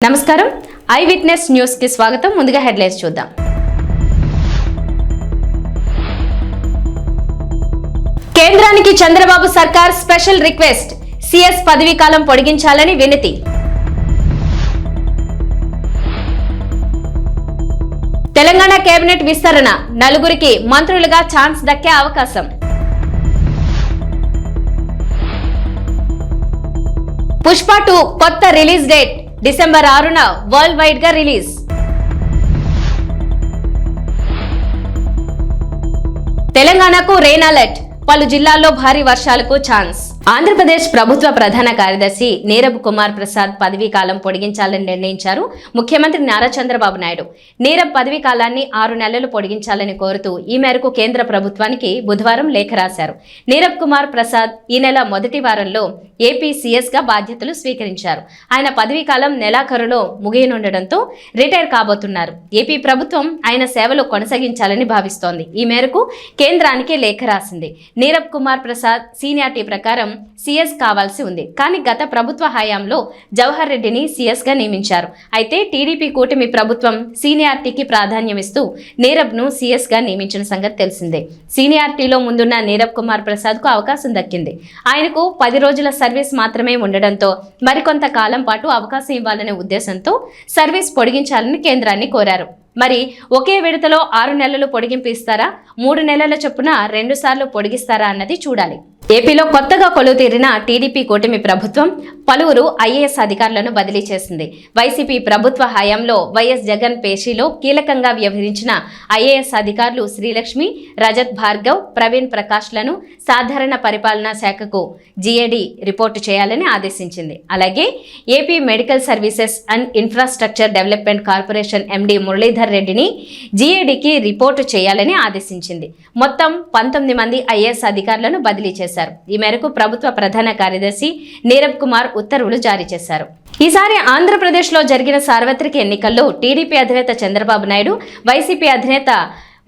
నమస్కారం I witness news కి స్వాగతం. ముందుగా హెడ్లైన్స్ చూద్దాం. కేంద్రానికి చంద్రబాబు సర్కార్ స్పెషల్ రిక్వెస్ట్, సిఎస్ పదవీ కాలం పొడిగించాలని వినతి. తెలంగాణ కేబినెట్ విస్తరణ, నలుగురికి మంత్రులుగా ఛాన్స్ దక్కే అవకాశం. పుష్ప 2 కొత్త రిలీజ్ డేట్ డిసెంబర్ 6న వరల్డ్ వైడ్ గా రిలీజ్. తెలంగాణకు రెయిన్ అలర్ట్, పలు జిల్లాల్లో భారీ వర్షాలకు ఛాన్స్. ఆంధ్రప్రదేశ్ ప్రభుత్వ ప్రధాన కార్యదర్శి నీరబ్ కుమార్ ప్రసాద్ పదవీ కాలం పొడిగించాలని నిర్ణయించారు ముఖ్యమంత్రి నారా చంద్రబాబు నాయుడు. నీరబ్ పదవీ కాలాన్ని 6 నెలలు పొడిగించాలని కోరుతూ ఈ మేరకు కేంద్ర ప్రభుత్వానికి బుధవారం లేఖ రాశారు. నీరబ్ కుమార్ ప్రసాద్ ఈ నెల మొదటి వారంలో ఏపీ సీఎస్ గా బాధ్యతలు స్వీకరించారు. ఆయన పదవీ కాలం నెలాఖరులో ముగియనుండటంతో రిటైర్ కాబోతున్నారు. ఏపీ ప్రభుత్వం ఆయన సేవలు కొనసాగించాలని భావిస్తోంది. ఈ మేరకు కేంద్రానికి లేఖ రాసింది. నీరబ్ కుమార్ ప్రసాద్ సీనియారిటీ ప్రకారం సీఎస్ కావాల్సి ఉంది. కానీ గత ప్రభుత్వ హయాంలో జవహర్ రెడ్డిని సీఎస్ గా నియమించారు. అయితే టీడీపీ కూటమి ప్రభుత్వం సీనియారిటీకి ప్రాధాన్యమిస్తూ నీరబ్ ను సీఎస్ గా నియమించిన సంగతి తెలిసిందే. సీనియారిటీలో ముందున్న నీరబ్ కుమార్ ప్రసాద్ కు అవకాశం దక్కింది. ఆయనకు 10 రోజుల సర్వీస్ మాత్రమే ఉండడంతో మరికొంత కాలం పాటు అవకాశం ఇవ్వాలనే ఉద్దేశంతో సర్వీస్ పొడిగించాలని కేంద్రాన్ని కోరారు. మరి ఒకే విడతలో 6 నెలలు పొడిగింపు ఇస్తారా, 3 నెలల చొప్పున 2 సార్లు పొడిగిస్తారా అన్నది చూడాలి. ఏపీలో కొత్తగా కొలువు తీరిన టీడీపీ కూటమి ప్రభుత్వం పలువురు ఐఏఎస్ అధికారులను బదిలీ చేసింది. వైసీపీ ప్రభుత్వ హయాంలో వైఎస్ జగన్ పేషీలో కీలకంగా వ్యవహరించిన ఐఏఎస్ అధికారులు శ్రీలక్ష్మి, రజత్ భార్గవ్, ప్రవీణ్ ప్రకాష్లను సాధారణ పరిపాలనా శాఖకు జీఏడీ రిపోర్టు చేయాలని ఆదేశించింది. అలాగే AP medical services and infrastructure development corporation MD Muralidhar రెడ్డిని జీఏడీకి రిపోర్టు చేయాలని ఆదేశించింది. మొత్తం 19 మంది ఐఏఎస్ అధికారులను బదిలీ చేశారు. ఈ మేరకు ప్రభుత్వ ప్రధాన కార్యదర్శి నీరబ్ కుమార్ ఉత్తర్వులు జారీ చేశారు. ఈసారి ఆంధ్రప్రదేశ్లో జరిగిన సార్వత్రిక ఎన్నికల్లో టీడీపీ అధినేత చంద్రబాబు నాయుడు, వైసీపీ అధినేత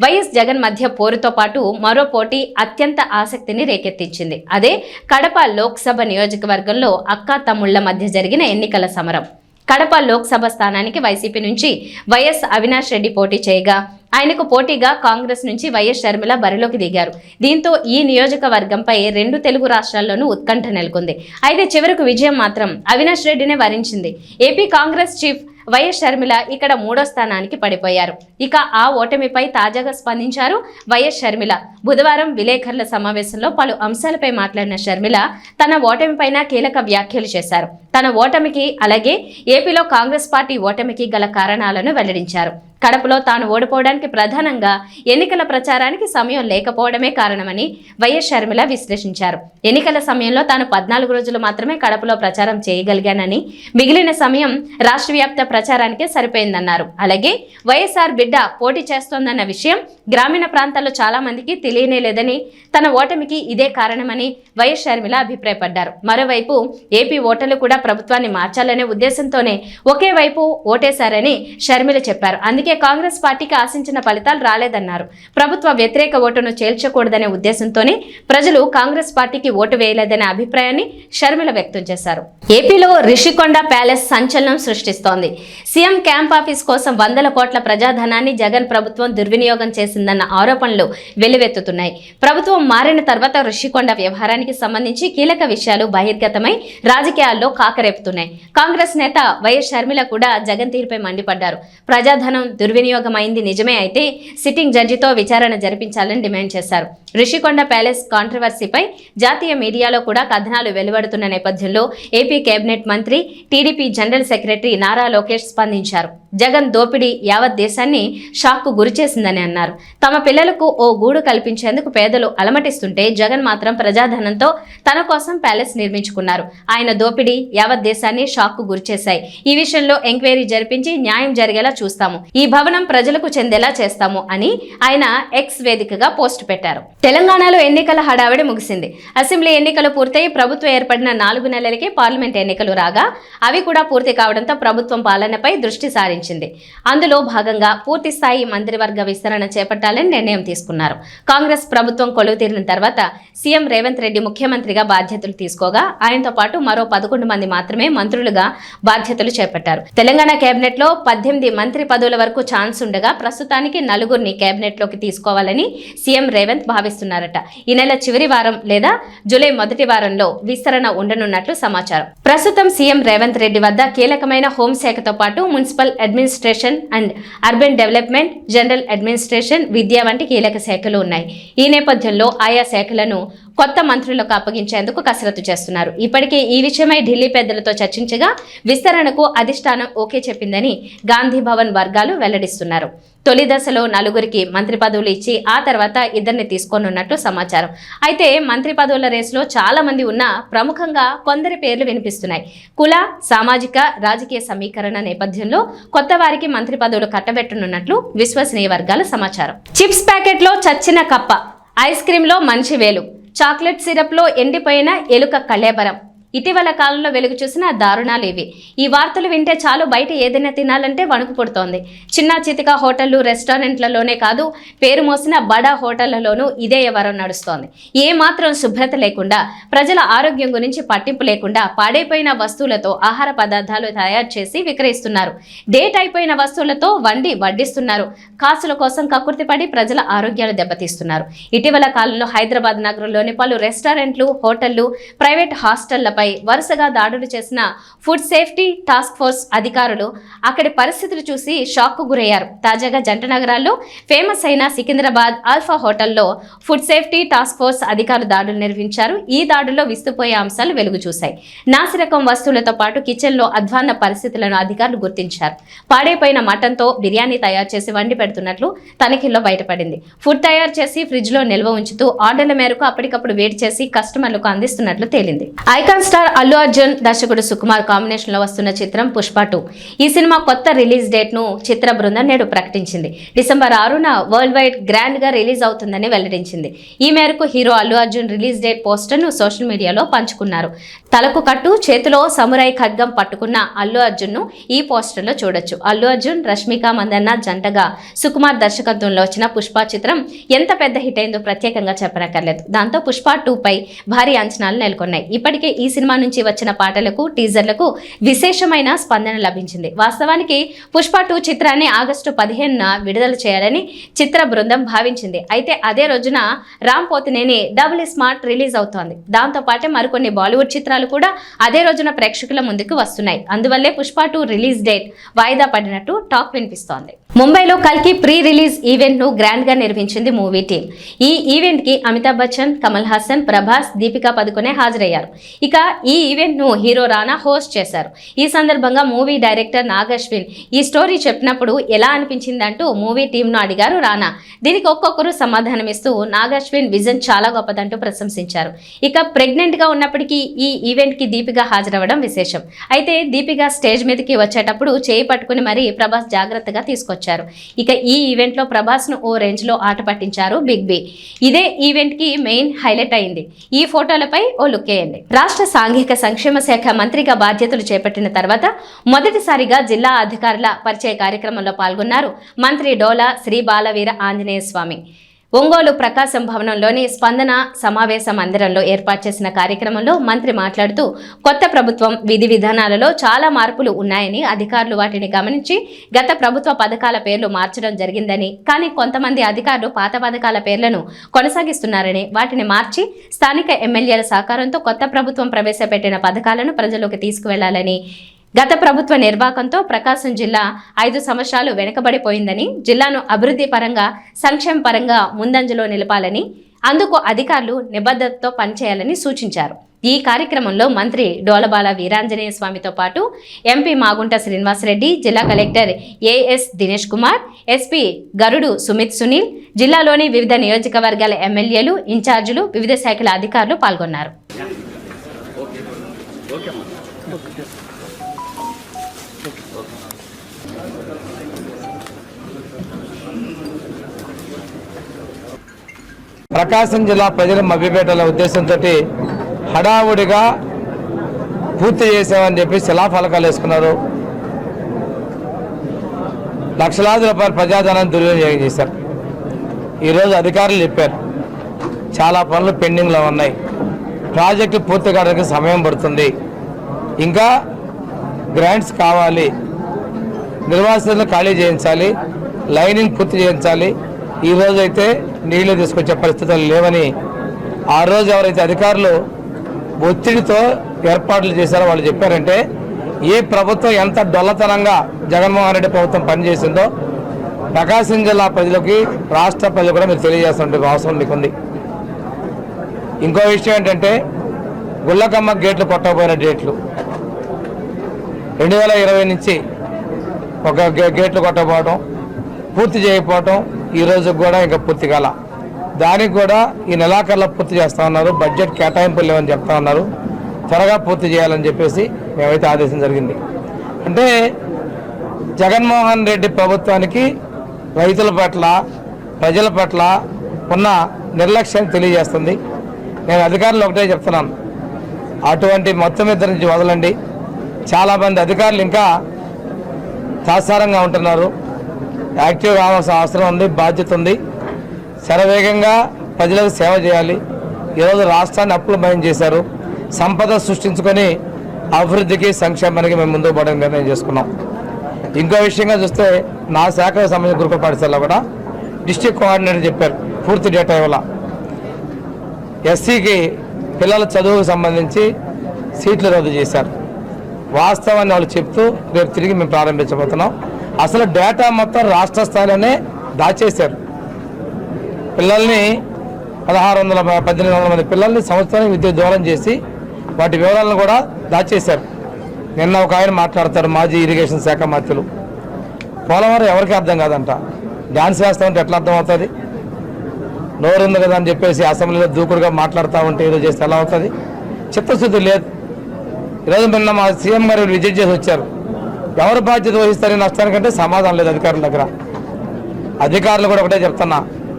వైఎస్ జగన్ మధ్య పోరుతో పాటు మరో పోటీ అత్యంత ఆసక్తిని రేకెత్తించింది. అదే కడప లోక్సభ నియోజకవర్గంలో అక్కా తమ్ముళ్ల మధ్య జరిగిన ఎన్నికల సమరం. కడప లోక్సభ స్థానానికి వైసీపీ నుంచి వైఎస్ అవినాష్ రెడ్డి పోటీ చేయగా, ఆయనకు పోటీగా కాంగ్రెస్ నుంచి వైఎస్ షర్మిల బరిలోకి దిగారు. దీంతో ఈ నియోజకవర్గంపై 2 తెలుగు రాష్ట్రాల్లోనూ ఉత్కంఠ నెలకొంది. అయితే చివరకు విజయం మాత్రం అవినాష్ రెడ్డినే వరించింది. AP Congress chief YS Sharmila ఇక్కడ 3వ స్థానానికి పడిపోయారు. ఇక ఆ ఓటమిపై తాజాగా స్పందించారు వైఎస్ షర్మిల. బుధవారం విలేకరుల సమావేశంలో పలు అంశాలపై మాట్లాడిన షర్మిల తన ఓటమిపైన కీలక వ్యాఖ్యలు చేశారు. తన ఓటమికి, అలాగే ఏపీలో కాంగ్రెస్ పార్టీ ఓటమికి గల కారణాలను వెల్లడించారు. కడపలో తాను ఓడిపోవడానికి ప్రధానంగా ఎన్నికల ప్రచారానికి సమయం లేకపోవడమే కారణమని వైఎస్ షర్మిల విశ్లేషించారు. ఎన్నికల సమయంలో తాను 14 రోజులు మాత్రమే కడపలో ప్రచారం చేయగలిగానని, మిగిలిన సమయం రాష్ట్ర వ్యాప్త ప్రచారానికే సరిపోయిందన్నారు. అలాగే వైఎస్ఆర్ బిడ్డ పోటీ చేస్తోందన్న విషయం గ్రామీణ ప్రాంతాల్లో చాలా మందికి తెలియనే లేదని, తన ఓటమికి ఇదే కారణమని వైఎస్ షర్మిల అభిప్రాయపడ్డారు. మరోవైపు ఏపీ ఓటర్లు కూడా ప్రభుత్వాన్ని మార్చాలనే ఉద్దేశంతోనే ఒకే వైపు ఓటేశారని షర్మిల చెప్పారు. అందుకే కాంగ్రెస్ పార్టీకి ఆశించిన ఫలితాలు రాలేదన్నారు. ప్రభుత్వ వ్యతిరేక ఓటును చేల్చకూడదనే ఉద్దేశంతోనే ప్రజలు కాంగ్రెస్ పార్టీకి ఓటు వేయలేదనే అభిప్రాయాన్ని షర్మిల వ్యక్తం చేశారు. ఏపీలో రిషికొండ ప్యాలెస్ సంచలనం సృష్టిస్తోంది. సీఎం క్యాంప్ ఆఫీస్ కోసం 100 కోట్ల ప్రజాధనాన్ని జగన్ ప్రభుత్వం దుర్వినియోగం చేసిందన్న ఆరోపణలు వెల్లువెత్తుతున్నాయి. ప్రభుత్వం మారిన తర్వాత రిషికొండ వ్యవహారానికి సంబంధించి కీలక విషయాలు బహిర్గతమై రాజకీయాల్లో కాకరేపుతున్నాయి. కాంగ్రెస్ నేత వైఎస్ షర్మిల కూడా జగన్ తీరుపై మండిపడ్డారు. ప్రజాధనం దుర్వినియోగమైంది నిజమే అయితే సిట్టింగ్ జడ్జితో విచారణ జరిపించాలని డిమాండ్ చేశారు. రిషికొండ ప్యాలెస్ కాంట్రవర్సీపై జాతీయ మీడియాలో కూడా కథనాలు వెలువడుతున్న నేపథ్యంలో ఏపీ కేబినెట్ మంత్రి, TDP general secretary Nara Lokesh స్పందించారు. జగన్ దోపిడీ యావత్ దేశాన్ని షాక్కు గురిచేసిందని అన్నారు. తమ పిల్లలకు ఓ గూడు కల్పించేందుకు పేదలు అలమటిస్తుంటే జగన్ మాత్రం ప్రజాధనంతో తన కోసం ప్యాలెస్ నిర్మించుకున్నారు. ఆయన దోపిడీ యావత్ దేశాన్ని షాక్కు గురిచేశాయి. ఈ విషయంలో ఎంక్వైరీ జరిపించి న్యాయం జరిగేలా చూస్తాము. ఈ భవనం ప్రజలకు చెందేలా చేస్తాము అని ఆయన ఎక్స్ వేదికగా పోస్ట్ పెట్టారు. తెలంగాణలో ఎన్నికల హడావిడి ముగిసింది. అసెంబ్లీ ఎన్నికలు పూర్తయి ప్రభుత్వం ఏర్పడిన 4 నెలలకే పార్లమెంట్ ఎన్నికలు రాగా, అవి కూడా పూర్తి కావడంతో ప్రభుత్వం పాలనపై దృష్టి సారించింది. ప్రతిపాదించింది. అందులో భాగంగా పూర్తిస్థాయి మంత్రివర్గ విస్తరణ చేపట్టాలని నిర్ణయం తీసుకున్నారు. కాంగ్రెస్ ప్రభుత్వం కొలువు తీరిన తర్వాత సీఎం రేవంత్ రెడ్డి ముఖ్యమంత్రిగా బాధ్యతలు తీసుకోగా ఆయనతో పాటు మరో 11 మంది మాత్రమే మంత్రులుగా బాధ్యతలు చేపట్టారు. తెలంగాణ కేబినెట్ లో 18 మంత్రి పదవుల వరకు ఛాన్స్ ఉండగా ప్రస్తుతానికి 4 కేబినెట్ లోకి తీసుకోవాలని సీఎం రేవంత్ భావిస్తున్నారట. ఈ నెల చివరి వారం లేదా జూలై మొదటి వారంలో విస్తరణ ఉండనున్నట్లు సమాచారం. ప్రస్తుతం సీఎం రేవంత్ రెడ్డి వద్ద కీలకమైన హోంశాఖతో పాటు municipal administration and urban development, general administration, విద్య వంటి కీలక శాఖలు ఉన్నాయి. ఈ నేపథ్యంలో ఆయా శాఖలను కొత్త మంత్రులకు అప్పగించేందుకు కసరత్తు చేస్తున్నారు. ఇప్పటికే ఈ విషయమై ఢిల్లీ పెద్దలతో చర్చించగా విస్తరణకు అధిష్టానం ఓకే చెప్పిందని గాంధీ భవన్ వర్గాలు వెల్లడిస్తున్నారు. తొలి దశలో 4 మంత్రి పదవులు ఇచ్చి ఆ తర్వాత 2 తీసుకోనున్నట్లు సమాచారం. అయితే మంత్రి పదవుల రేసులో చాలా మంది ఉన్నా ప్రముఖంగా కొందరి పేర్లు వినిపిస్తున్నాయి. కుల, సామాజిక, రాజకీయ సమీకరణ నేపథ్యంలో కొత్త వారికి మంత్రి పదవులు కట్టబెట్టనున్నట్లు విశ్వసనీయ వర్గాల సమాచారం. చిప్స్ ప్యాకెట్లో చచ్చిన కప్ప, ఐస్ క్రీంలో మంచి వేలు, చాక్లెట్ సిరప్లో ఎండిపోయిన ఎలుక కళేబరం. ఇటీవల కాలంలో వెలుగు చూసిన దారుణాలు ఇవి. ఈ వార్తలు వింటే చాలు బయట ఏదైనా తినాలంటే వణుకు పుడుతోంది. చిన్న చితిక హోటళ్లు, రెస్టారెంట్లలోనే కాదు పేరు మోసిన బడా హోటళ్లలోనూ ఇదే వ్యవహారం నడుస్తోంది. ఏ మాత్రం శుభ్రత లేకుండా, ప్రజల ఆరోగ్యం గురించి పట్టింపు లేకుండా పాడైపోయిన వస్తువులతో ఆహార పదార్థాలు తయారు చేసి విక్రయిస్తున్నారు. డేట్ అయిపోయిన వస్తువులతో వడ్డిస్తున్నారు. కాసుల కోసం కక్కుర్తిపడి ప్రజల ఆరోగ్యాలు దెబ్బతీస్తున్నారు. ఇటీవల కాలంలో హైదరాబాద్ నగరంలోని పలు రెస్టారెంట్లు, హోటళ్లు, ప్రైవేట్ హాస్టళ్లపై వరుసగా దాడులు చేసిన ఫుడ్ సేఫ్టీ టాస్క్ ఫోర్స్ అధికారులు అక్కడి పరిస్థితులు చూసి షాక్ కు గురయ్యారు. తాజాగా జంట నగరాల్లో ఫేమస్ అయిన సికింద్రాబాద్ ఆల్ఫా హోటల్లో ఫుడ్ సేఫ్టీ టాస్క్ ఫోర్స్ అధికారులు దాడులు నిర్వహించారు. ఈ దాడుల్లో విస్తుపోయే అంశాలు వెలుగు చూశాయి. నాసిరకం వస్తువులతో పాటు కిచెన్ లో అధ్వాన్న పరిస్థితులను అధికారులు గుర్తించారు. పాడైపోయిన మటన్తో బిర్యానీ తయారు చేసి వండి పెడుతున్నట్లు తనిఖీల్లో బయటపడింది. ఫుడ్ తయారు చేసి ఫ్రిడ్జ్ లో నిల్వ ఉంచుతూ ఆర్డర్ల మేరకు అప్పటికప్పుడు వేడి చేసి కస్టమర్లకు అందిస్తున్నట్లు తేలింది. ఐకాన్ స్టార్ అల్లు అర్జున్, దర్శకుడు సుకుమార్ కాంబినేషన్ లో వస్తున్న చిత్రం పుష్ప 2. ఈ సినిమా కొత్త రిలీజ్ డేట్ ను చిత్ర బృందం నేడు ప్రకటించింది. డిసెంబర్ 6న వరల్డ్ వైడ్ గ్రాండ్ గా రిలీజ్ అవుతుందని వెల్లడించింది. ఈ మేరకు hero Allu Arjun release date poster ను సోషల్ మీడియాలో పంచుకున్నారు. తలకు కట్టు, చేతిలో సమురాయి ఖడ్గం పట్టుకున్న అల్లు అర్జున్ ను ఈ పోస్టర్ లో చూడొచ్చు. అల్లు అర్జున్, రష్మిక మందన్న జంటగా సుకుమార్ దర్శకత్వంలో వచ్చిన పుష్ప చిత్రం ఎంత పెద్ద హిట్ అయిందో ప్రత్యేకంగా చెప్పనక్కర్లేదు. దాంతో పుష్ప 2 పై భారీ అంచనాలు నెలకొన్నాయి. ఇప్పటికే ఈ సినిమా నుంచి వచ్చిన పాటలకు, టీజర్లకు విశేషమైన స్పందన లభించింది. వాస్తవానికి పుష్ప 2 చిత్రాన్ని ఆగస్టు 15న విడుదల చేయాలని చిత్ర బృందం భావించింది. అయితే అదే రోజున Ram Pothineni double smart release అవుతోంది. దాంతో పాటే మరికొన్ని బాలీవుడ్ చిత్రాలు కూడా అదే రోజున ప్రేక్షకుల ముందుకు వస్తున్నాయి. అందువల్లే పుష్ప 2 రిలీజ్ డేట్ వాయిదా పడినట్టు టాక్ వినిపిస్తోంది. ముంబైలో కల్కి ప్రీ రిలీజ్ ఈవెంట్ ను గ్రాండ్ గా నిర్వహించింది మూవీ టీం. ఈ ఈవెంట్ కి అమితాబ్ బచ్చన్, కమల్ హాసన్, ప్రభాస్, దీపికా పదుకొనే హాజరయ్యారు. ఇక ఈ ఈవెంట్ ను హీరో రానా హోస్ట్ చేశారు. ఈ సందర్భంగా మూవీ డైరెక్టర్ నాగ్ అశ్విన్ ఈ స్టోరీ చెప్పినప్పుడు ఎలా అనిపించిందంటూ మూవీ టీం ను అడిగారు రానా. దీనికి ఒక్కొక్కరు సమాధానమిస్తూ నాగ్ అశ్విన్ విజన్ చాలా గొప్పదంటూ ప్రశంసించారు. ఇక ప్రెగ్నెంట్ గా ఉన్నప్పటికీ ఈ ఈవెంట్ కి దీపిక హాజరవ్వడం విశేషం. అయితే దీపిక స్టేజ్ మీదకి వచ్చేటప్పుడు చేయి పట్టుకుని మరీ ప్రభాస్ జాగ్రత్తగా తీసుకొచ్చారు. ఇక ఈ ఈవెంట్ లో ప్రభాస్ ను ఓ రేంజ్ లో ఆట పట్టించారు బిగ్ బి. ఇదే ఈవెంట్ కి మెయిన్ హైలైట్ అయింది. ఈ ఫోటోలపై ఓ లుక్ వేయండి. రాష్ట్ర సాంఘిక సంక్షేమ శాఖ మంత్రిగా బాధ్యతలు చేపట్టిన తర్వాత మొదటిసారిగా జిల్లా అధికారుల పరిచయ కార్యక్రమంలో పాల్గొన్నారు మంత్రి డోలా శ్రీ బాలవీర ఆంజనేయ స్వామి. ఒంగోలు ప్రకాశం భవనంలోని స్పందన సమావేశ మందిరంలో ఏర్పాటు చేసిన కార్యక్రమంలో మంత్రి మాట్లాడుతూ కొత్త ప్రభుత్వం విధి విధానాలలో చాలా మార్పులు ఉన్నాయని, అధికారులు వాటిని గమనించి గత ప్రభుత్వ పథకాల పేర్లు మార్చడం జరిగిందని, కానీ కొంతమంది అధికారులు పాత పథకాల పేర్లను కొనసాగిస్తున్నారని, వాటిని మార్చి స్థానిక ఎమ్మెల్యేల సహకారంతో కొత్త ప్రభుత్వం ప్రవేశపెట్టిన పథకాలను ప్రజల్లోకి తీసుకువెళ్లాలని, గత ప్రభుత్వ నిర్వాకంతో ప్రకాశం జిల్లా 5 సంవత్సరాలు వెనుకబడిపోయిందని, జిల్లాను అభివృద్ధి పరంగా, సంక్షేమ పరంగా ముందంజలో నిలపాలని, అందుకు అధికారులు నిబద్ధతతో పనిచేయాలని సూచించారు. ఈ కార్యక్రమంలో మంత్రి డోలబాల వీరాంజనేయ స్వామితో పాటు ఎంపీ మాగుంట శ్రీనివాసరెడ్డి, జిల్లా collector AS Dinesh Kumar, SP Garud Sumit Sunil, జిల్లాలోని వివిధ నియోజకవర్గాల ఎమ్మెల్యేలు, ఇన్ఛార్జీలు, వివిధ శాఖల అధికారులు పాల్గొన్నారు. ప్రకాశం జిల్లా ప్రజల మభ్యపెట్టాలనే ఉద్దేశంతో హడావుడిగా పూర్తి చేసామని చెప్పి శిలాఫలకాలు వేసుకున్నారు. లక్షలాది రూపాయల ప్రజాధనాన్ని దుర్వినియోగం చేశారు. ఈరోజు అధికారులు చెప్పారు చాలా పనులు పెండింగ్లో ఉన్నాయి, ప్రాజెక్టు పూర్తి కావడానికి సమయం పడుతుంది, ఇంకా గ్రాంట్స్ కావాలి, నిర్వాసితులను ఖాళీ చేయించాలి, లైనింగ్ పూర్తి చేయించాలి. ఈరోజు అయితే నీళ్లు తీసుకొచ్చే పరిస్థితులు లేవని ఆ రోజు ఎవరైతే అధికారులు ఒత్తిడితో ఏర్పాట్లు చేశారో వాళ్ళు చెప్పారంటే ఈ ప్రభుత్వం ఎంత డొల్లతనంగా జగన్మోహన్ రెడ్డి ప్రభుత్వం పనిచేసిందో ప్రకాశం జిల్లా ప్రజలకి, రాష్ట్ర ప్రజలు కూడా మీరు తెలియజేస్తున్న అవసరం మీకుంది. ఇంకో విషయం ఏంటంటే గుళ్ళకమ్మ గేట్లు కొట్టకపోయిన డేట్లు 2020 నుంచి ఒక గేట్లు కొట్టకపోవడం, పూర్తి చేయకపోవడం, ఈరోజు కూడా ఇంకా పూర్తి కాల. దానికి కూడా ఈ నెలాఖరులో పూర్తి చేస్తూ ఉన్నారు. బడ్జెట్ కేటాయింపులు లేవని చెప్తా ఉన్నారు. త్వరగా పూర్తి చేయాలని చెప్పేసి మేమైతే ఆదేశం జరిగింది. అంటే జగన్మోహన్ రెడ్డి ప్రభుత్వానికి రైతుల పట్ల, ప్రజల పట్ల ఉన్న నిర్లక్ష్యం తెలియజేస్తుంది. నేను అధికారులు ఒకటే చెప్తున్నాను, అటువంటి మొత్తం ఇద్దరి నుంచి వదలండి. చాలామంది అధికారులు ఇంకా తాత్సారంగా ఉంటున్నారు. యాక్టివ్ కావాల్సిన అవసరం ఉంది, బాధ్యత ఉంది. శరవేగంగా ప్రజలకు సేవ చేయాలి. ఈరోజు రాష్ట్రాన్ని అప్పులమయం చేశారు. సంపద సృష్టించుకొని అభివృద్ధికి, సంక్షేమానికి మేము ముందుకు పోవడానికి నిర్ణయం చేసుకున్నాం. ఇంకో విషయంగా చూస్తే నా శాఖకు సంబంధించిన గురుకుల పాఠశాలలో కూడా డిస్ట్రిక్ట్ కోఆర్డినేటర్ చెప్పారు పూర్తి డేటా ఇవ్వాల. ఎస్సీకి పిల్లల చదువుకు సంబంధించి సీట్లు రద్దు చేశారు. వాస్తవాన్ని వాళ్ళు చెప్తూ రేపు తిరిగి మేము ప్రారంభించబోతున్నాం. అసలు డేటా మొత్తం రాష్ట్ర స్థాయిలోనే దాచేశారు. పిల్లల్ని 1600-1800 మంది పిల్లల్ని సంవత్సరానికి విద్య దూరం చేసి వాటి వివరాలను కూడా దాచేశారు. నిన్న ఒక ఆయన మాట్లాడతారు, మాజీ ఇరిగేషన్ శాఖ మంత్రులు, పోలవరం ఎవరికి అర్థం కాదంట, డ్యాన్స్ వేస్తామంటే ఎట్లా అర్థం అవుతుంది? నోరు ఉంది కదా అని చెప్పేసి అసెంబ్లీలో దూకుడుగా మాట్లాడుతూ ఉంటే ఏదో చేస్తే ఎలా అవుతుంది? చిత్తశుద్ధి లేదు. ఈరోజు నిన్న మా సీఎం గారు విజిట్ చేసి వచ్చారు. ఎవరు బాధ్యత వహిస్తారని నష్టానికంటే సమాధానం లేదు అధికారుల దగ్గర. అధికారులు కూడా ఒకటే చెప్తున్నా,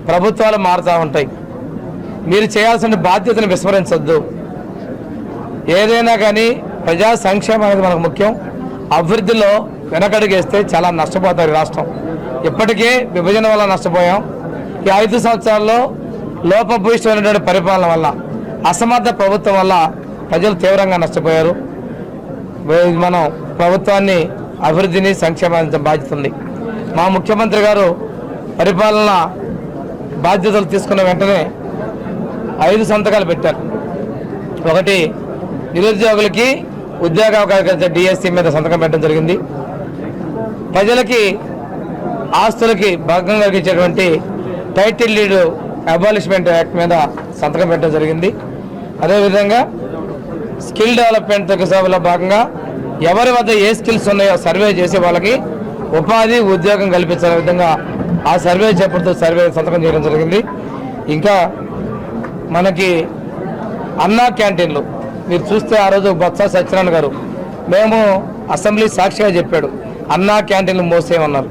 ప్రభుత్వాలు మారుతూ ఉంటాయి, మీరు చేయాల్సిన బాధ్యతను విస్మరించొద్దు. ఏదైనా కానీ ప్రజా సంక్షేమం అనేది మనకు ముఖ్యం. అభివృద్ధిలో వెనకడుగేస్తే చాలా నష్టపోతారు రాష్ట్రం. ఇప్పటికే విభజన వల్ల నష్టపోయాం. ఈ 5 సంవత్సరాల్లో లోపభూయిష్టమైనటువంటి పరిపాలన వల్ల, అసమర్థ ప్రభుత్వం వల్ల ప్రజలు తీవ్రంగా నష్టపోయారు. మనం ప్రభుత్వాన్ని, అభివృద్ధిని, సంక్షేమాన్ని బాధ్యత ఉంది. మా ముఖ్యమంత్రి గారు పరిపాలన బాధ్యతలు తీసుకున్న వెంటనే 5 సంతకాలు పెట్టారు. ఒకటి, నిరుద్యోగులకి ఉద్యోగ అవకాశాలు డిఎస్సి మీద సంతకం పెట్టడం జరిగింది. ప్రజలకి ఆస్తులకి భంగం కలిగించేటువంటి టైటిల్ డీడ్ అబాలిష్మెంట్ యాక్ట్ మీద సంతకం పెట్టడం జరిగింది. అదేవిధంగా స్కిల్ డెవలప్మెంట్ సభలో భాగంగా ఎవరి వద్ద ఏ స్కిల్స్ ఉన్నాయో సర్వే చేసి వాళ్ళకి ఉపాధి, ఉద్యోగం కల్పించే విధంగా ఆ సర్వే చేపడుతూ సంతకం చేయడం జరిగింది. ఇంకా మనకి అన్నా క్యాంటీన్లు మీరు చూస్తే ఆ రోజు బొత్స సత్యనారాయణ గారు మేము అసెంబ్లీ సాక్షిగా చెప్పాడు, అన్నా క్యాంటీన్లు మోసేయమన్నారు.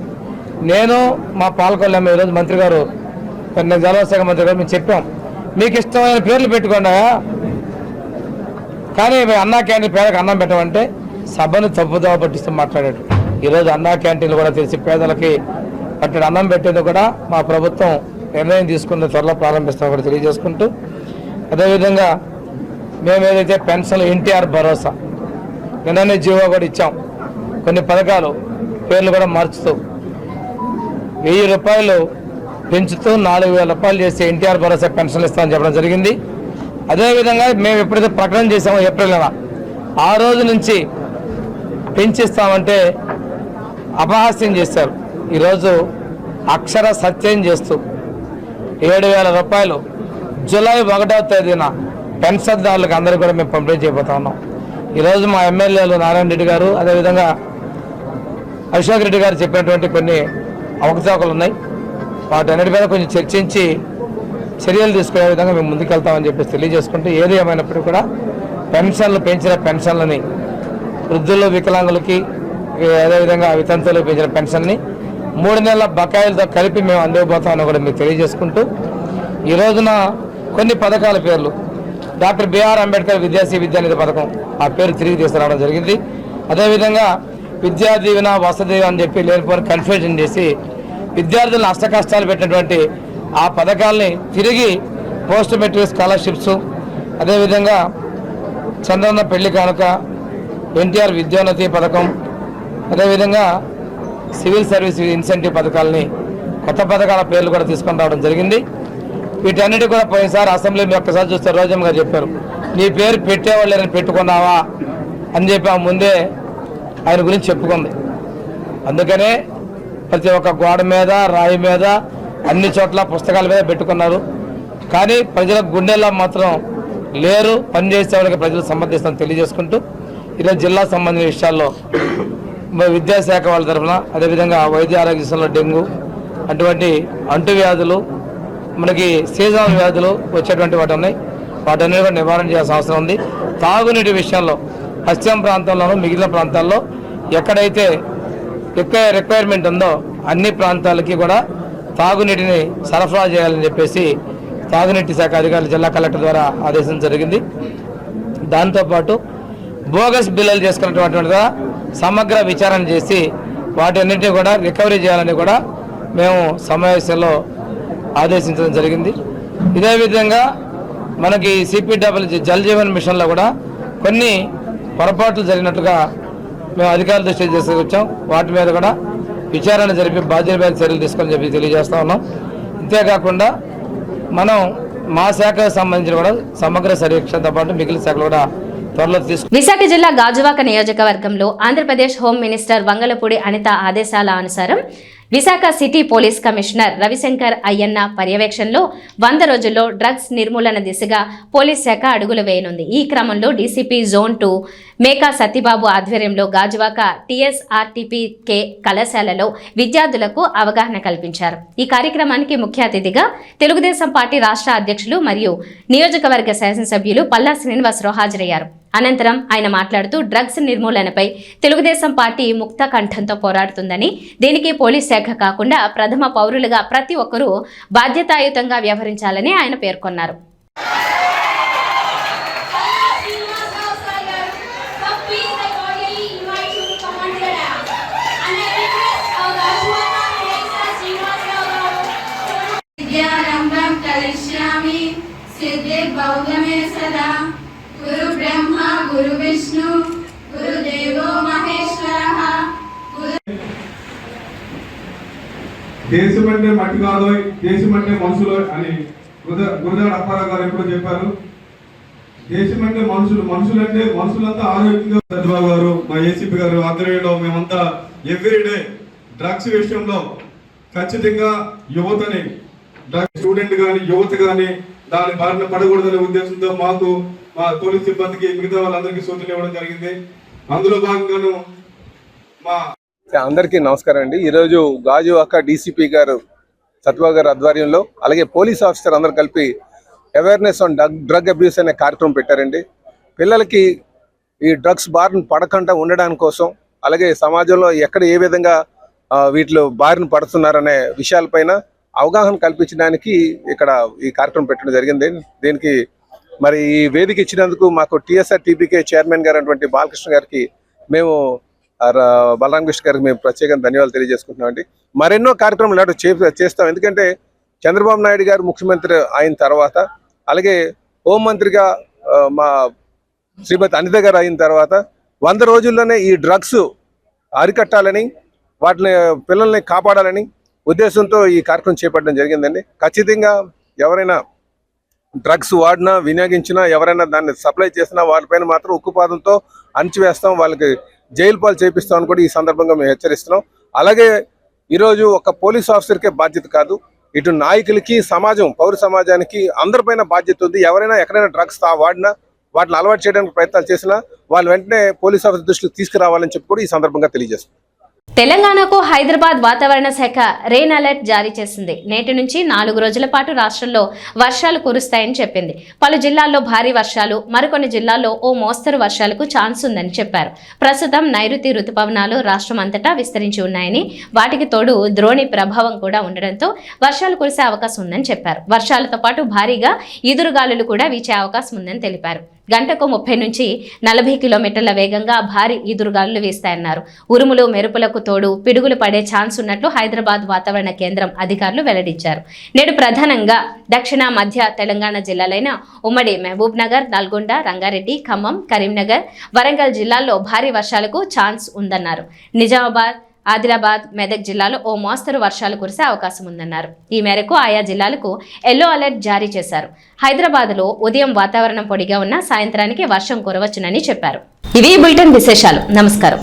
నేను మా పాలకొల్లు ఈరోజు మంత్రి గారు, జలశాఖ మంత్రి గారు మేము చెప్పాం, మీకు ఇష్టమైన పేర్లు పెట్టుకోండి, కానీ అన్నా క్యాంటీన్ పేదలకు అన్నం పెట్టమంటే సభను తప్పుదోవ పట్టిస్తూ మాట్లాడాడు. ఈరోజు అన్నా క్యాంటీన్లు కూడా తెలిసి పేదలకి పట్టిన అన్నం పెట్టేది కూడా మా ప్రభుత్వం నిర్ణయం తీసుకున్న త్వరలో ప్రారంభిస్తామని కూడా తెలియజేసుకుంటూ, అదేవిధంగా మేము ఏదైతే పెన్షన్లు ఎన్టీఆర్ భరోసా నిన్ననే జీవో కూడా ఇచ్చాం. కొన్ని పథకాలు పేర్లు కూడా మార్చుతూ 1000 రూపాయలు పెంచుతూ 4000 రూపాయలు చేసి ఎన్టీఆర్ భరోసా పెన్షన్లు ఇస్తామని చెప్పడం జరిగింది. అదేవిధంగా మేము ఎప్పుడైతే ప్రకటన చేసామో ఏప్రిల్ నెల, ఆ రోజు నుంచి పెంచిస్తామంటే అపహాస్యం చేశారు. ఈరోజు అక్షర సత్యం చేస్తూ 7000 రూపాయలు జూలై 1వ తేదీన పెన్షన్దారులకు అందరికీ కూడా మేము పంపిణీ చేయబోతా ఉన్నాం. ఈరోజు మా ఎమ్మెల్యేలు నారాయణ రెడ్డి గారు, అదేవిధంగా అశోక్ రెడ్డి గారు చెప్పినటువంటి కొన్ని అవకతవకలు ఉన్నాయి. వాటన్నిటి మీద కొంచెం చర్చించి చర్యలు తీసుకునే విధంగా మేము ముందుకెళ్తామని చెప్పేసి తెలియజేసుకుంటూ, ఏది ఏమైనప్పటికీ కూడా పెన్షన్లు పెంచిన పెన్షన్లని వృద్ధులు, వికలాంగులకి, అదేవిధంగా వితంతువులకు పెంచిన పెన్షన్ని 3 నెలల బకాయిలతో కలిపి మేము అందివ్వబోతామని కూడా మీకు తెలియజేసుకుంటూ, ఈ రోజున కొన్ని పథకాల పేర్లు డాక్టర్ బిఆర్ అంబేద్కర్ విద్యానిధి పథకం ఆ పేరు తిరిగి తీసుకురావడం జరిగింది. అదేవిధంగా విద్యా దీవెన వసతి దీవెన అని చెప్పి లేనిపోయిన కన్ఫ్యూజన్ చేసి విద్యార్థులను అష్టకష్టాలు పెట్టినటువంటి ఆ పథకాలని తిరిగి పోస్ట్ మెట్రిక్ స్కాలర్షిప్స్, అదేవిధంగా చంద్రన్న పెళ్లి కానుక, ఎన్టీఆర్ విద్యోన్నతి పథకం, అదేవిధంగా సివిల్ సర్వీస్ ఇన్సెంటివ్ పథకాలని కొత్త పథకాల పేర్లు కూడా తీసుకొని రావడం జరిగింది. వీటన్నిటి కూడా పోయినసారి అసెంబ్లీ మీ ఒక్కసారి చూస్తే రోజమ్మ గారు చెప్పారు, నీ పేరు పెట్టేవాళ్ళని పెట్టుకున్నావా అని చెప్పి ఆ ముందే ఆయన గురించి చెప్పుకుంది. అందుకనే ప్రతి ఒక్క గోడ మీద, రాయి మీద, అన్ని చోట్ల పుస్తకాల మీద పెట్టుకున్నారు. కానీ ప్రజల గుండెల్లో మాత్రం లేరు. పనిచేసే వాళ్ళకి ప్రజలు సమర్థిస్తామని తెలియజేసుకుంటూ ఈరోజు జిల్లా సంబంధించిన విషయాల్లో విద్యాశాఖ వాళ్ళ తరఫున, అదేవిధంగా వైద్య ఆరోగ్య విషయంలో డెంగ్యూ అటువంటి అంటువ్యాధులు, మనకి సీజనల్ వ్యాధులు వచ్చేటువంటి వాటి ఉన్నాయి. వాటన్ని కూడా నివారణ చేయాల్సిన అవసరం ఉంది. తాగునీటి విషయంలో పశ్చిమ ప్రాంతంలోనూ మిగిలిన ప్రాంతాల్లో ఎక్కడైతే ఎక్కువ రిక్వైర్మెంట్ ఉందో అన్ని ప్రాంతాలకి కూడా తాగునీటిని సరఫరా చేయాలని చెప్పేసి తాగునీటి శాఖ అధికారులు జిల్లా కలెక్టర్ ద్వారా ఆదేశం జరిగింది. దాంతోపాటు బోగస్ బిల్లులు చేసుకున్నటువంటి సమగ్ర విచారణ చేసి వాటన్నిటిని కూడా రికవరీ చేయాలని కూడా మేము సమావేశంలో ఆదేశించడం జరిగింది. ఇదే విధంగా మనకి సిపిడబ్ల్యూ జల్ జీవన్ మిషన్లో కూడా కొన్ని పొరపాట్లు జరిగినట్టుగా మేము అధికారుల దృష్టికి తీసుకొచ్చాం. వాటి మీద కూడా విచారణ జరిపి బాధ్యత మీద చర్యలు తీసుకొని చెప్పి తెలియజేస్తా ఉన్నాం. ఇంతేకాకుండా మనం మా శాఖకు సంబంధించిన కూడా సమగ్ర సమీక్షతో పాటు మిగిలిన శాఖలు కూడా త్వరలో విశాఖ జిల్లా గాజువాక నియోజకవర్గంలో ఆంధ్రప్రదేశ్ హోం మినిస్టర్ వంగలపూడి అనిత ఆదేశాల అనుసారం Visakha city police commissioner Ravi Shankar Ayyanna పర్యవేక్షణలో 100 రోజుల్లో డ్రగ్స్ నిర్మూలన దిశగా పోలీస్ శాఖ అడుగులు వేయనుంది. ఈ క్రమంలో డీసీపీ జోన్ 2 మేకా సత్యబాబు ఆధ్వర్యంలో గాజువాక టీఎస్ఆర్టీపీకే కళాశాలలో విద్యార్థులకు అవగాహన కల్పించారు. ఈ కార్యక్రమానికి ముఖ్య అతిథిగా తెలుగుదేశం పార్టీ రాష్ట్ర అధ్యక్షులు మరియు నియోజకవర్గ శాసనసభ్యులు పల్లా శ్రీనివాసరావు హాజరయ్యారు. అనంతరం ఆయన మాట్లాడుతూ డ్రగ్స్ నిర్మూలనపై తెలుగుదేశం పార్టీ ముక్త కంఠంతో పోరాడుతుందని, దీనికి పోలీస్ శాఖ కాకుండా ప్రథమ పౌరులుగా ప్రతి ఒక్కరూ బాధ్యతాయుతంగా వ్యవహరించాలని ఆయన పేర్కొన్నారు. గురు బ్రహ్మ గురు విష్ణు గురు దేవో మహేశ్వరః. దేశం అంటే మట్టి కాదు, దేశం అంటే మనుషులు అని గురుదేవుడు అప్పారావు గారు ఎప్పుడు చెప్పారు. దేశం అంటే మనుషులు, మనుషులంటే మనుషులంతా ఆరోగ్యంగా. సత్యబాబు గారు, మా ఏసీపీ గారు ఆధ్వర్యంలో మేమంతా ఎవ్రీడే డ్రగ్స్ విషయంలో ఖచ్చితంగా యువతని, డ్రగ్స్ స్టూడెంట్ కానీ యువత కానీ దాని బారిన పడకూడదనే ఉద్దేశంతో మాకు, మా పోలీస్ సిబ్బందికి, మిగతా వాళ్ళందరికీ సూచనలు ఇవ్వడం జరిగింది. అందులో భాగంగాను మా అందరికీ నమస్కారం అండి. ఈరోజు గాజువాక డీసీపీ గారు సత్యబాబు గారు ఆధ్వర్యంలో, అలాగే పోలీస్ ఆఫీసర్ అందరూ కలిపి అవేర్నెస్ ఆన్ డ్రగ్ అబ్యూస్ అనే కార్యక్రమం పెట్టారండి. పిల్లలకి ఈ డ్రగ్స్ బారిన పడకుండా ఉండడానికి కోసం, అలాగే సమాజంలో ఎక్కడ ఏ విధంగా వీటిలో బారిన పడుతున్నారనే విషయాలపైన అవగాహన కల్పించడానికి ఇక్కడ ఈ కార్యక్రమం పెట్టడం జరిగింది. దీనికి మరి ఈ వేదిక ఇచ్చినందుకు మాకు టీఎస్ఆర్టీపీకే చైర్మన్ గారు అటువంటి బాలకృష్ణ గారికి, మేము బలరామ కృష్ణ గారికి మేము ప్రత్యేకంగా ధన్యవాదాలు తెలియజేసుకుంటున్నామండి. మరెన్నో కార్యక్రమాలు ఇలాంటి చేస్తాం. ఎందుకంటే చంద్రబాబు నాయుడు గారు ముఖ్యమంత్రి అయిన తర్వాత, అలాగే హోంమంత్రిగా మా శ్రీమతి అనిత గారు అయిన తర్వాత 100 రోజుల్లోనే ఈ డ్రగ్స్ అరికట్టాలని, వాటిని పిల్లల్ని కాపాడాలని ఉద్దేశంతో ఈ కార్యక్రమం చేపట్టడం జరిగిందండి. ఖచ్చితంగా ఎవరైనా డ్రగ్స్ వాడినా, వినియోగించినా, ఎవరైనా దాన్ని సప్లై చేసినా వారిపైన మాత్రం ఉక్కుపాదంతో అణిచివేస్తాం, వాళ్ళకి జైలు పాలు చేపిస్తామని కూడా ఈ సందర్భంగా మేము హెచ్చరిస్తున్నాం. అలాగే ఈరోజు ఒక పోలీస్ ఆఫీసర్కే బాధ్యత కాదు, ఇటు నాయకులకి, సమాజం, పౌర సమాజానికి అందరిపైన బాధ్యత ఉంది. ఎవరైనా ఎక్కడైనా డ్రగ్స్ వాడినా, వాటిని అలవాటు చేయడానికి ప్రయత్నాలు చేసినా వాళ్ళు వెంటనే పోలీస్ ఆఫీసర్ దృష్టికి తీసుకురావాలని చెప్పి కూడా ఈ సందర్భంగా తెలియజేస్తున్నాం. తెలంగాణకు హైదరాబాద్ వాతావరణ శాఖ రెయిన్ అలర్ట్ జారీ చేసింది. నేటి నుంచి 4 రోజుల పాటు రాష్ట్రంలో వర్షాలు కురుస్తాయని చెప్పింది. పలు జిల్లాల్లో భారీ వర్షాలు, మరికొన్ని జిల్లాల్లో ఓ మోస్తరు వర్షాలకు ఛాన్స్ ఉందని చెప్పారు. ప్రస్తుతం నైరుతి రుతుపవనాలు రాష్ట్రం అంతటా విస్తరించి ఉన్నాయని, వాటికి తోడు ద్రోణి ప్రభావం కూడా ఉండడంతో వర్షాలు కురిసే అవకాశం ఉందని చెప్పారు. వర్షాలతో పాటు భారీగా ఈదురుగాలులు కూడా వీచే అవకాశం ఉందని తెలిపారు. గంటకు 30 నుంచి 40 కిలోమీటర్ల వేగంగా భారీ ఈదురుగాలులు వీస్తాయన్నారు. ఉరుములు మెరుపులకు తోడు పిడుగులు పడే ఛాన్స్ ఉన్నట్లు హైదరాబాద్ వాతావరణ కేంద్రం అధికారులు వెల్లడించారు. నేడు ప్రధానంగా దక్షిణ మధ్య తెలంగాణ జిల్లాలైన ఉమ్మడి మహబూబ్ నగర్, నల్గొండ, రంగారెడ్డి, ఖమ్మం, కరీంనగర్, వరంగల్ జిల్లాల్లో భారీ వర్షాలకు ఛాన్స్ ఉందన్నారు. నిజామాబాద్, ఆదిలాబాద్, మెదక్ జిల్లాలో ఓ మోస్తరు వర్షాలు కురిసే అవకాశం ఉందన్నారు. ఈ మేరకు ఆయా జిల్లాలకు ఎల్లో అలర్ట్ జారీ చేశారు. హైదరాబాద్లో ఉదయం వాతావరణం పొడిగా ఉన్న సాయంత్రానికి వర్షం కురవచ్చునని చెప్పారు. ఇవి బులెటిన్ విశేషాలు. నమస్కారం.